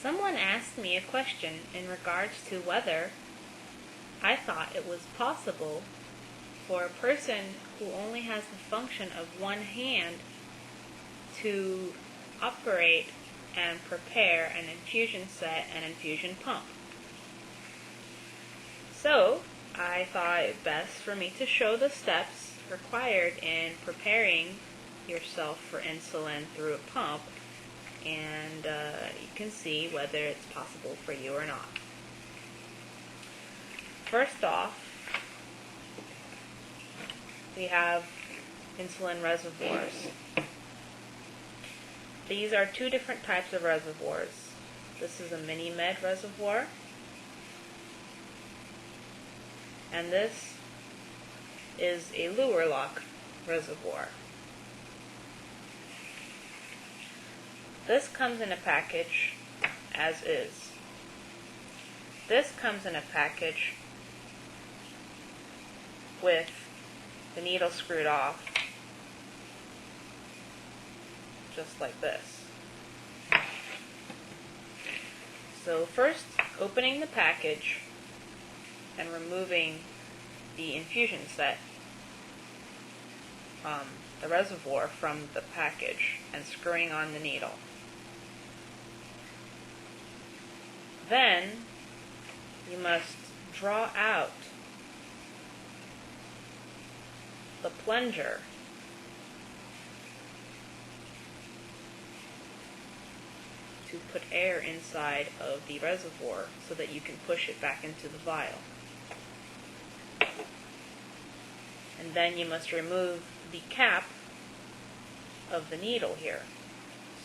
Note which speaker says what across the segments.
Speaker 1: Someone asked me a question in regards to whether I thought it was possible for a person who only has the function of one hand to operate and prepare an infusion set and infusion pump. So, I thought it best for me to show the steps required in preparing yourself for insulin through a pump, and you can see whether it's possible for you or not. First off, we have insulin reservoirs. These are two different types of reservoirs. This is a mini-med reservoir, and this is a lure lock reservoir. This comes in a package as is. This comes in a package with the needle screwed off, just like this. So first, opening the package and removing the infusion set, the reservoir from the package, and screwing on the needle. Then you must draw out the plunger to put air inside of the reservoir so that you can push it back into the vial. And then you must remove the cap of the needle here.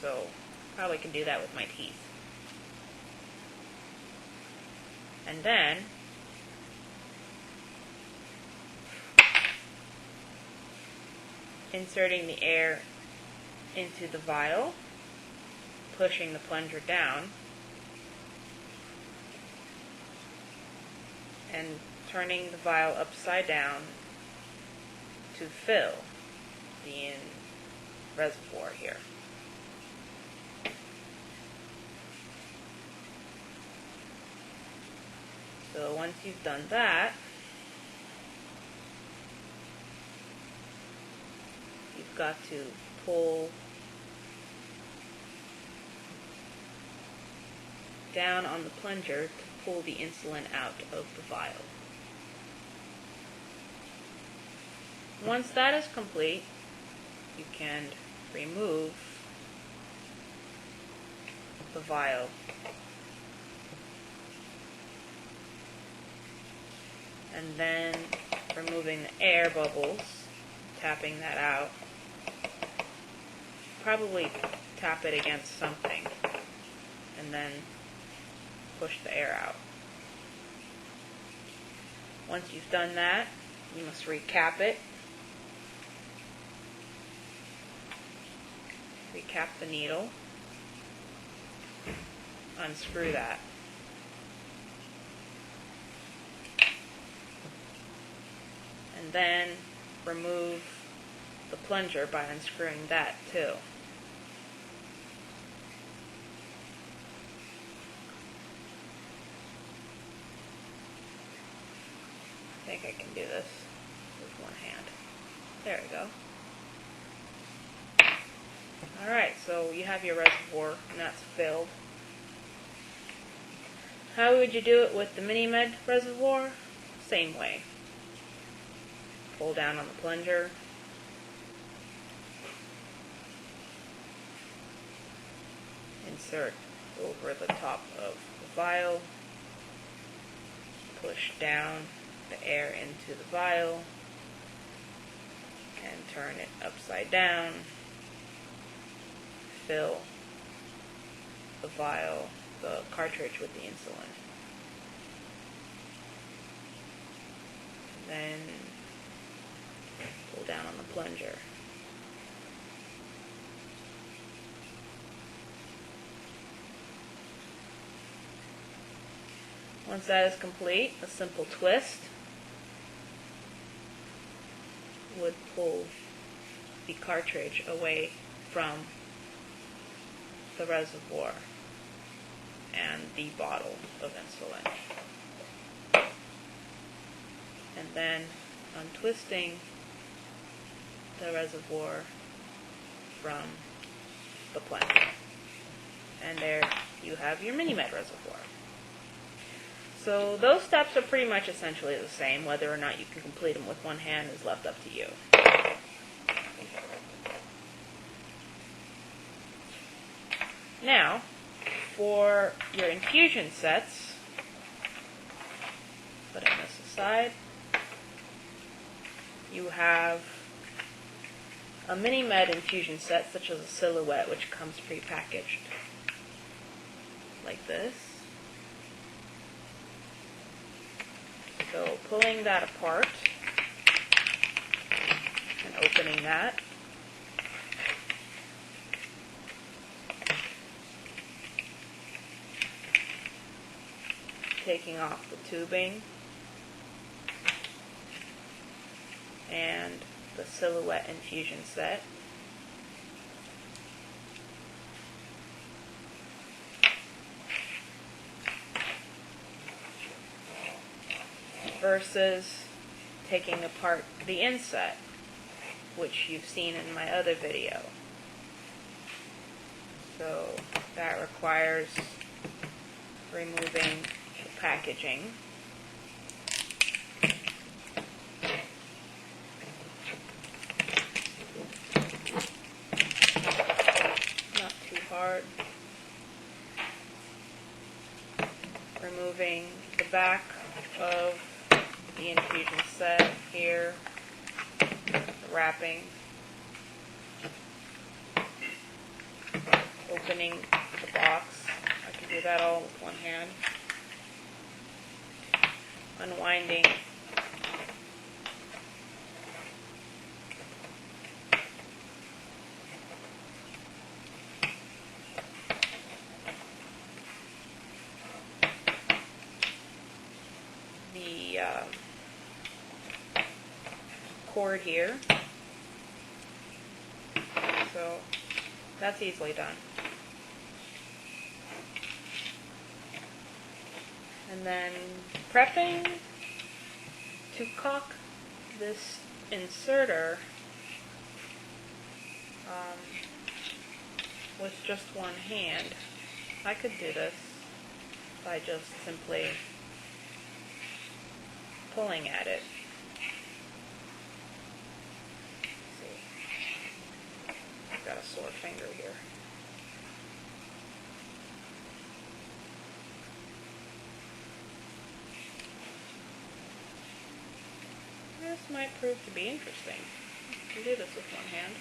Speaker 1: So probably can do that with my teeth. And then inserting the air into the vial, pushing the plunger down, and turning the vial upside down to fill the reservoir here. So once you've done that, you've got to pull down on the plunger to pull the insulin out of the vial. Once that is complete, you can remove the vial. And then removing the air bubbles, tapping that out. Probably tap it against something and then push the air out. Once you've done that, you must recap it. Recap the needle. Unscrew that. And then remove the plunger by unscrewing that too. I think I can do this with one hand. There we go. Alright, so you have your reservoir and that's filled. How would you do it with the mini-med reservoir? Same way. Pull down on the plunger. Insert over the top of the vial. Push down the air into the vial. And turn it upside down. Fill the vial, the cartridge with the insulin. Then pull down on the plunger. Once that is complete, a simple twist would pull the cartridge away from the reservoir. and the bottle of insulin. And then untwisting the reservoir from the plant. And there you have your mini-med reservoir. So those steps are pretty much essentially the same. Whether or not you can complete them with one hand is left up to you. Now, for your infusion sets, putting this aside, you have a mini-med infusion set such as a silhouette, which comes pre-packaged like this. So pulling that apart and opening that, taking off the tubing and the silhouette infusion set. Versus taking apart the inset, which you've seen in my other video. So that requires removing the packaging. Not too hard. Removing the back of the infusion set here, the wrapping, opening the box. I can do that all with one hand. Unwinding the cord here. So that's easily done. And then prepping to cock this inserter with just one hand. I could do this by just simply pulling at it. See, I've got a sore finger here. This might prove to be interesting. You can do this with one hand.